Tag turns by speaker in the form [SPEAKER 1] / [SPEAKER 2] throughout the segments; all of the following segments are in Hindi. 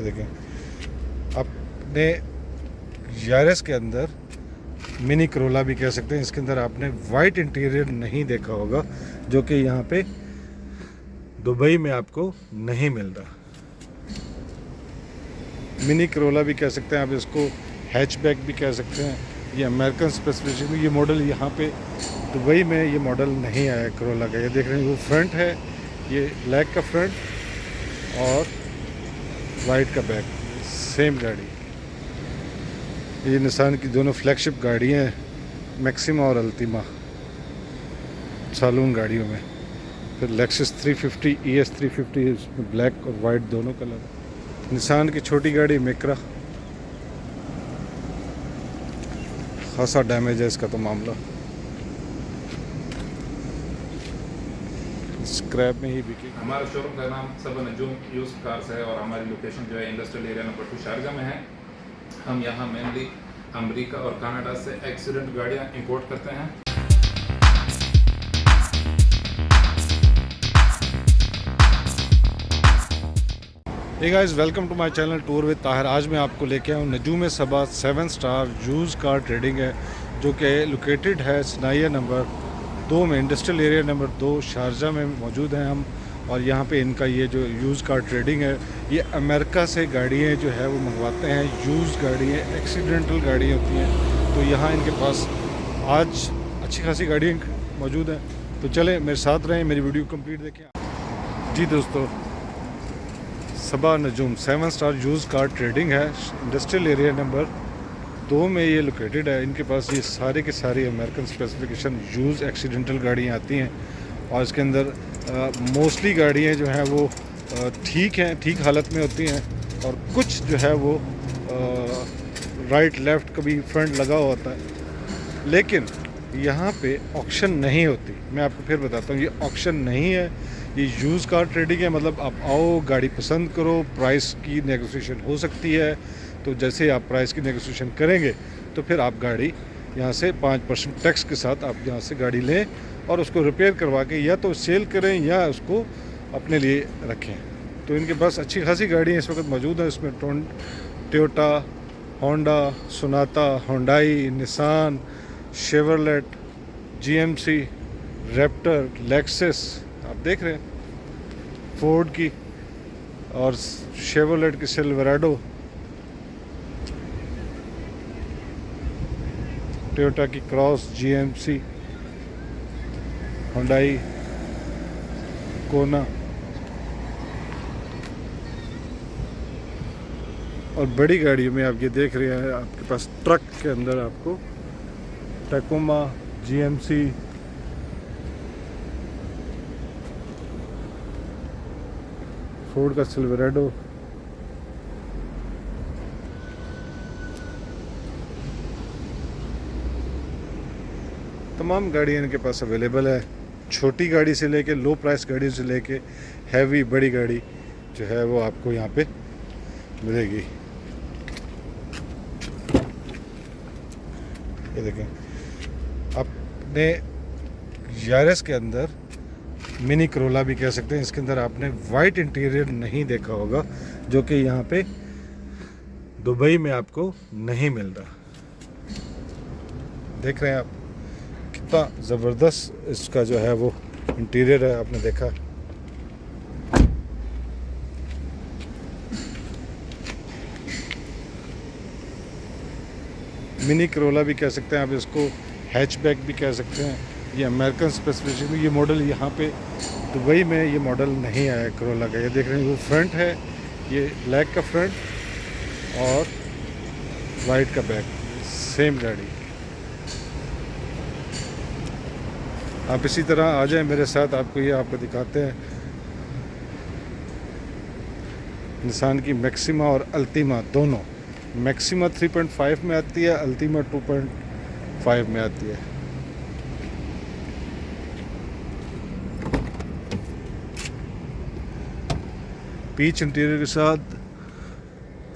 [SPEAKER 1] ये देखें, अपने यारिस के अंदर मिनी करोला भी कह सकते हैं। इसके अंदर आपने वाइट इंटीरियर नहीं देखा होगा, जो कि यहाँ पे दुबई में आपको नहीं मिलता। मिनी करोला भी कह सकते हैं आप इसको, हैचबैक भी कह सकते हैं। ये अमेरिकन स्पेसिफिकेशन, ये मॉडल यहाँ पे दुबई में ये मॉडल नहीं आया करोला का। ये देख रहे हैं, वो फ्रंट है, ये ब्लैक का फ्रंट और वाइट का बैक, सेम गाड़ी। ये निसान की दोनों फ्लैगशिप गाड़ियाँ हैं, मैक्सिमा और अल्टीमा सालून गाड़ियों में। फिर लेक्सस 350 ES 350, इसमें ब्लैक और वाइट दोनों कलर। निसान की छोटी गाड़ी मिक्रा, खासा डैमेज है इसका तो मामला, स्क्रैप में ही बिकेगी।
[SPEAKER 2] हमारा शोरूम का नाम सबा नजूम यूज कार्स है और हमारी लोकेशन जो है इंडस्ट्रियल एरिया नंबर 2 शारजा में है। हम यहाँ मेनली अमेरिका और कनाडा से एक्सीडेंट गाड़ियाँ इंपोर्ट करते हैं।
[SPEAKER 1] Hey guys, welcome to my channel tour with Tahir. आज मैं आपको लेके आया हूँ Nujoom Saba 7 star use car trading है, जो कि लोकेटेड है सनाइया नंबर 2 में, इंडस्ट्रियल एरिया नंबर 2 शारजा में मौजूद हैं हम। और यहाँ पे इनका ये जो यूज़ कार ट्रेडिंग है, ये अमेरिका से गाड़ियाँ जो है वो मंगवाते हैं। यूज़ गाड़ियाँ, एक्सीडेंटल गाड़ियाँ होती हैं, तो यहाँ इनके पास आज अच्छी खासी गाड़ियाँ मौजूद हैं। तो चलें मेरे साथ रहें, मेरी वीडियो कंप्लीट देखें। जी दोस्तों, सबा नजूम 7 स्टार यूज़ कार ट्रेडिंग है, इंडस्ट्रियल एरिया नंबर 2 में ये लोकेटेड है। इनके पास ये सारे के सारी अमेरिकन स्पेसिफिकेशन यूज़ एक्सीडेंटल गाड़ियाँ आती हैं। और इसके अंदर मोस्टली गाड़ियाँ जो हैं वो ठीक हैं, ठीक हालत में होती हैं। और कुछ जो है वो राइट लेफ़्ट कभी फ्रंट लगा होता है, लेकिन यहाँ पे ऑक्शन नहीं होती। मैं आपको फिर बताता हूँ, ये ऑक्शन नहीं है, ये यूज़ कार ट्रेडिंग है। मतलब आप आओ, गाड़ी पसंद करो, प्राइस की नेगोशिएशन हो सकती है। तो जैसे आप प्राइस की नेगोशिएशन करेंगे तो फिर आप गाड़ी यहाँ से 5% टैक्स के साथ आप यहाँ से गाड़ी लें और उसको रिपेयर करवा के या तो सेल करें या उसको अपने लिए रखें। तो इनके पास अच्छी खासी गाड़ियाँ इस वक्त मौजूद हैं। इसमें Toyota, Honda, Sonata, Hyundai, Nissan, Chevrolet, GMC, Raptor, Lexus आप देख रहे हैं, फोर्ड की और शेवरलेट की सिल्वराडो, टोयोटा की क्रॉस, GMC, होंडाई, कोना। और बड़ी गाड़ियों में आप ये देख रहे हैं, आपके पास ट्रक के अंदर आपको टैकोमा, GMC, फोर्ड का सिल्वराडो, तमाम गाड़ियाँ इनके पास अवेलेबल है। छोटी गाड़ी से लेके लो प्राइस गाड़ी से लेके हैवी बड़ी गाड़ी जो है वो आपको यहाँ पे मिलेगी। ये देखें, अपने यारिस के अंदर मिनी करोला भी कह सकते हैं। इसके अंदर आपने वाइट इंटीरियर नहीं देखा होगा, जो कि यहाँ पे दुबई में आपको नहीं मिलता। देख रहे हैं आप कितना ज़बरदस्त इसका जो है वो इंटीरियर है, आपने देखा। मिनी करोला भी कह सकते हैं आप इसको, हैचबैक भी कह सकते हैं। ये अमेरिकन स्पेसिफिकेशन, ये मॉडल यहाँ पे दुबई में ये मॉडल नहीं आया करोला का। ये देख रहे हैं, वो फ्रंट है, ये ब्लैक का फ्रंट और वाइट का बैक, सेम गाड़ी। आप इसी तरह आ जाएं मेरे साथ, आपको दिखाते हैं निसान की मैक्सिमा और अल्टीमा दोनों। मैक्सिमा 3.5 में आती है, अल्टीमा 2.5 में आती है। पीच इंटीरियर के साथ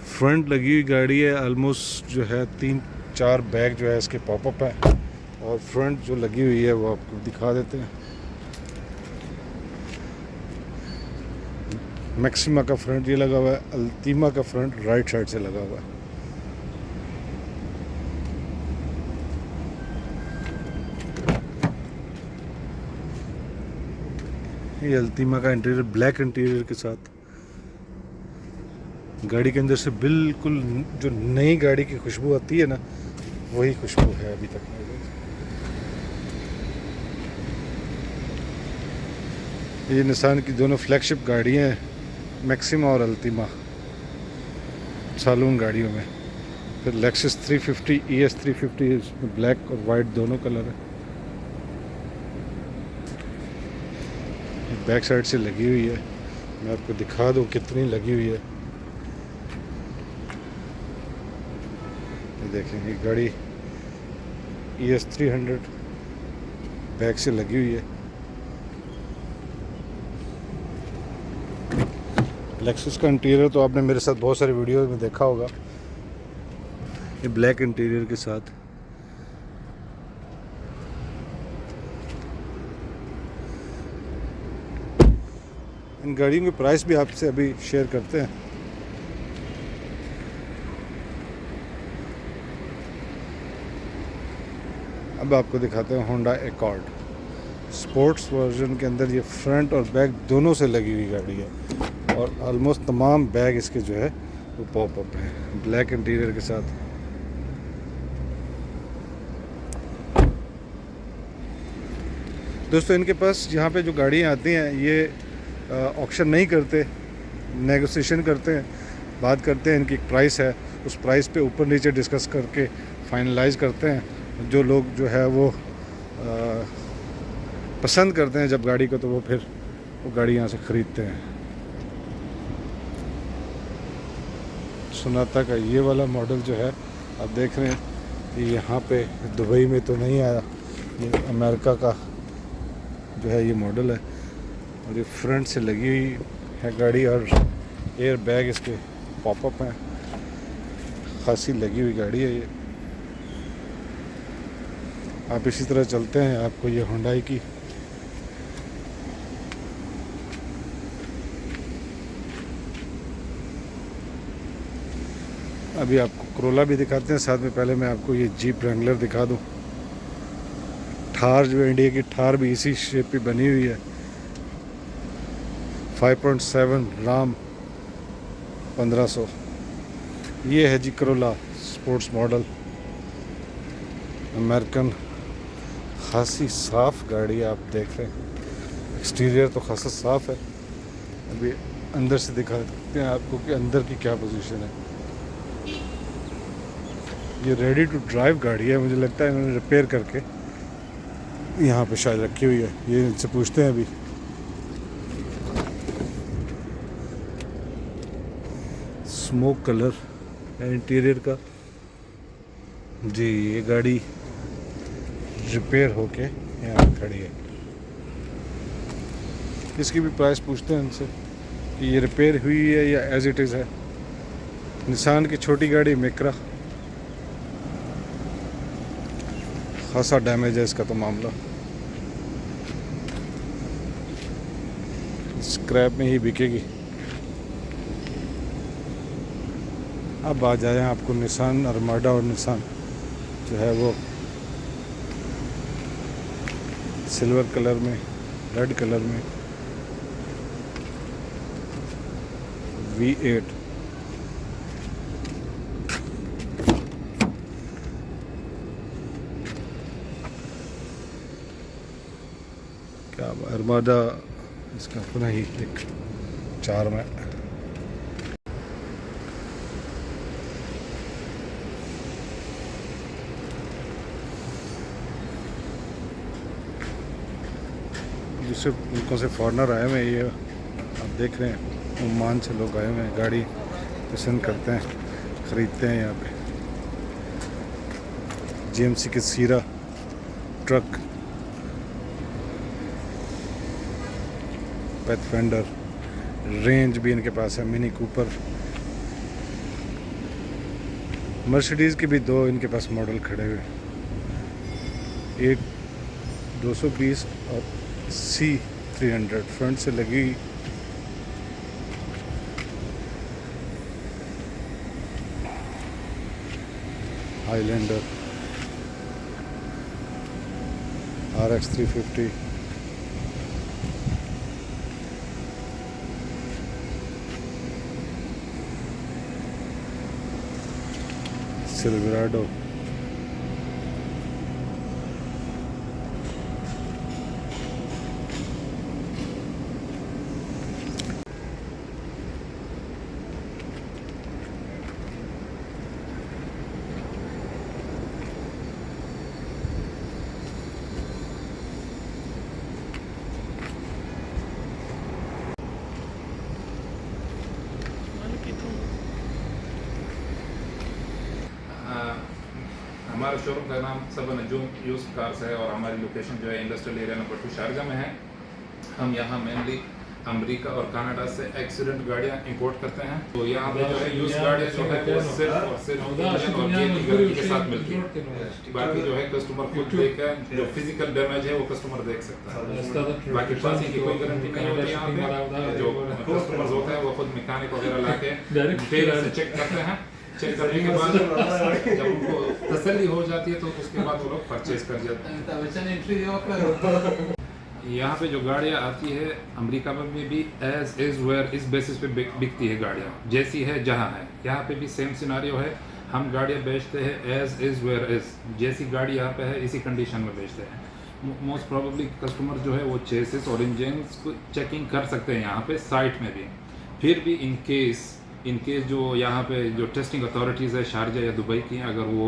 [SPEAKER 1] फ्रंट लगी हुई गाड़ी है। ऑलमोस्ट जो है 3-4 बैग जो है इसके पॉपअप है, और फ्रंट जो लगी हुई है वो आपको दिखा देते हैं। मैक्सिमा का फ्रंट ये लगा हुआ है, अल्टीमा का फ्रंट राइट साइड से लगा हुआ है। ये अल्टीमा का इंटीरियर ब्लैक इंटीरियर के साथ गाड़ी के अंदर से बिल्कुल जो नई गाड़ी की खुशबू आती है ना, वही खुशबू है अभी तक। ये निसान की दोनों फ्लैगशिप गाड़ियाँ हैं, मैक्सिमा और अल्टीमा, सालून गाड़ियों में। फिर लेक्सस 350 ES 350, इसमें ब्लैक और वाइट दोनों कलर है। बैक साइड से लगी हुई है, मैं आपको दिखा दूं कितनी लगी हुई है। ये देखें, ये गाड़ी ES 300 बैक से लगी हुई है। लेक्सस का इंटीरियर तो आपने मेरे साथ बहुत सारे वीडियो में देखा होगा, ये ब्लैक इंटीरियर के साथ। इन गाड़ियों के प्राइस भी आपसे अभी शेयर करते हैं। अब आपको दिखाते हैं होंडा एकॉर्ड स्पोर्ट्स वर्जन के अंदर। ये फ्रंट और बैक दोनों से लगी हुई गाड़ी है और ऑलमोस्ट तमाम बैग इसके जो है वो पॉप अप है, ब्लैक इंटीरियर के साथ। दोस्तों, इनके पास यहाँ पे जो गाड़ियाँ आती हैं ये ऑक्शन नहीं करते, नेगोशिएशन करते हैं, बात करते हैं, इनकी प्राइस है, उस प्राइस पे ऊपर नीचे डिस्कस करके फाइनलाइज करते हैं। जो लोग जो है वो पसंद करते हैं जब गाड़ी को, तो वो फिर वो गाड़ी यहाँ से ख़रीदते हैं। सोनाटा का ये वाला मॉडल जो है आप देख रहे हैं, ये यहाँ पे दुबई में तो नहीं आया, ये अमेरिका का जो है ये मॉडल है। और ये फ्रंट से लगी हुई है गाड़ी और एयर बैग इसके पॉपअप हैं, खासी लगी हुई गाड़ी है ये। आप इसी तरह चलते हैं, आपको ये हुंडई की अभी आपको क्रोला भी दिखाते हैं, साथ में पहले मैं आपको ये जीप रैंगलर दिखा दूं। थार जो इंडिया की थार भी इसी शेप पे बनी हुई है। 5.7 राम 1500। ये है जी करोला स्पोर्ट्स मॉडल, अमेरिकन, खासी साफ़ गाड़ी है। आप देख रहे हैं एक्सटीरियर तो खासा साफ़ है। अभी अंदर से दिखाते हैं आपको कि अंदर की क्या पोजीशन है। ये रेडी टू ड्राइव गाड़ी है, मुझे लगता है इन्होंने रिपेयर करके यहाँ पे शायद रखी हुई है। ये इनसे पूछते हैं अभी। स्मोक कलर है इंटीरियर का जी। ये गाड़ी रिपेयर होके यहाँ पे खड़ी है। इसकी भी प्राइस पूछते हैं इनसे कि ये रिपेयर हुई है या एज इट इज़ है। निसान की छोटी गाड़ी मिक्रा, खासा डैमेज है इसका तो मामला, स्क्रैप में ही बिकेगी। अब आ जाए आपको निसान अरमाडा और निसान जो है वो सिल्वर कलर में, रेड कलर में, V8। क्या अरमाडा इसका अपना ही एक 4 में। दूसरे मुल्कों से फॉरेनर आए हुए हैं, ये आप देख रहे हैं ओमान से लोग आए हुए हैं, गाड़ी पसंद करते हैं, ख़रीदते हैं यहाँ पे। GMC के सीरा ट्रक, पैथफिंडर, रेंज भी इनके पास है, मिनी कूपर, मर्सिडीज़ के भी 2 इनके पास मॉडल खड़े हुए, एक 220 और C300 फ्रंट से लगी हाईलैंडर RX 350, सिल्वराडो,
[SPEAKER 2] हमारा शोरूम का नाम सबा नजूम यूज कार्स है और हमारी लोकेशन जो है इंडस्ट्रियल एरिया नंबर 2 शारजा में है। हम यहाँ मेनली अमेरिका और कनाडा से एक्सीडेंट गाड़ियाँ इंपोर्ट करते हैं। तो यहाँ पे जो है यूज गाड़ियाँ जो है वो सिर्फ और सिर्फ इंजन और गियर की गारंटी के साथ मिलती है। बाकी जो है कस्टमर खुद देकर जो फिजिकल डैमेज है वो कस्टमर देख सकता है। बाकी पासिंग की कोई गारंटी नहीं होती यहाँ पे। जो कस्टमर्स होते हैं वो खुद मैकेनिक वगैरह ला के डिटेल से चेक करते हैं। चेक करने के बाद जब उनको तसल्ली हो जाती है तो उसके बाद वो लोग परचेज कर जाते हैं। यहाँ पे जो गाड़ियाँ आती है अमेरिका में भी एज इज वेयर इस बेसिस पे बिकती है गाड़ियाँ, जैसी है जहाँ है। यहाँ पे भी सेम सिनारियो है। हम गाड़ियाँ बेचते हैं एज इज वेयर इज, जैसी गाड़ी यहाँ पे है इसी कंडीशन में बेचते हैं। मोस्ट प्रोबेबली कस्टमर जो है वो चेसिस और इंजन को चेकिंग कर सकते हैं यहाँ पे साइट में भी। फिर भी इन केस जो यहाँ पे जो टेस्टिंग अथॉरिटीज़ है शारजा या दुबई की, अगर वो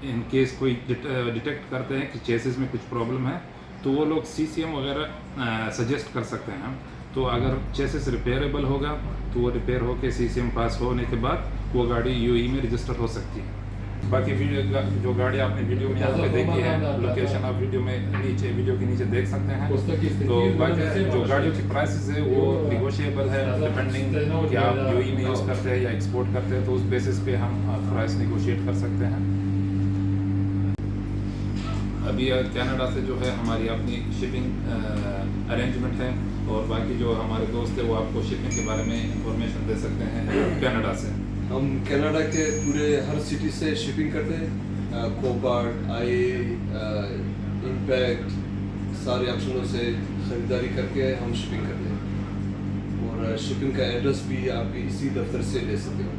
[SPEAKER 2] इन केस कोई डिटेक्ट करते हैं कि चेसिस में कुछ प्रॉब्लम है तो वो लोग CCM वगैरह सजेस्ट कर सकते हैं। तो अगर चेसिस रिपेयरेबल होगा तो वो रिपेयर होके CCM पास होने के बाद वो गाड़ी UAE में रजिस्टर हो सकती है। बाकी वीडियो जो गाड़ी आपने वीडियो में यहाँ पे देखी है, लोकेशन आप वीडियो के नीचे देख सकते हैं। तो बाकी जो गाड़ियों की प्राइसेस है वो निगोशिएबल है, डिपेंडिंग कि आप UAE में यूज़ करते हैं या एक्सपोर्ट करते हैं, तो उस बेसिस पे हम प्राइस निगोशिएट कर सकते हैं। अभी कनाडा से जो है हमारी अपनी शिपिंग अरेंजमेंट है और बाकी जो हमारे दोस्त है वो आपको शिपिंग के बारे में इंफॉर्मेशन दे सकते हैं कनाडा से।
[SPEAKER 3] हम कनाडा के पूरे हर सिटी से शिपिंग करते हैं। कोपार्ट, इम्पैक्ट सारे ऑप्शनों से ख़रीदारी करके हम शिपिंग करते हैं और शिपिंग का एड्रेस भी आप इसी दफ्तर से ले सकते हो।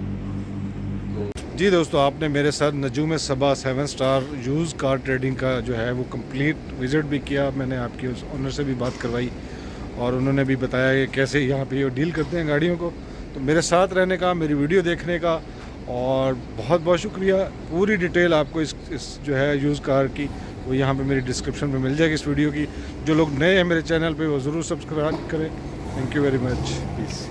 [SPEAKER 1] जी दोस्तों, आपने मेरे साथ नजूम Saba 7 star use car trading का जो है वो कंप्लीट विज़िट भी किया। मैंने आपकी उस ओनर से भी बात करवाई और उन्होंने भी बताया कि कैसे यहाँ पे ये डील करते हैं गाड़ियों को। तो मेरे साथ रहने का, मेरी वीडियो देखने का और बहुत बहुत शुक्रिया। पूरी डिटेल आपको इस जो है यूज़ कार की वो यहाँ पे मेरी डिस्क्रिप्शन में मिल जाएगी इस वीडियो की। जो लोग नए हैं मेरे चैनल पे वो ज़रूर सब्सक्राइब करें। Thank you very much. Piece.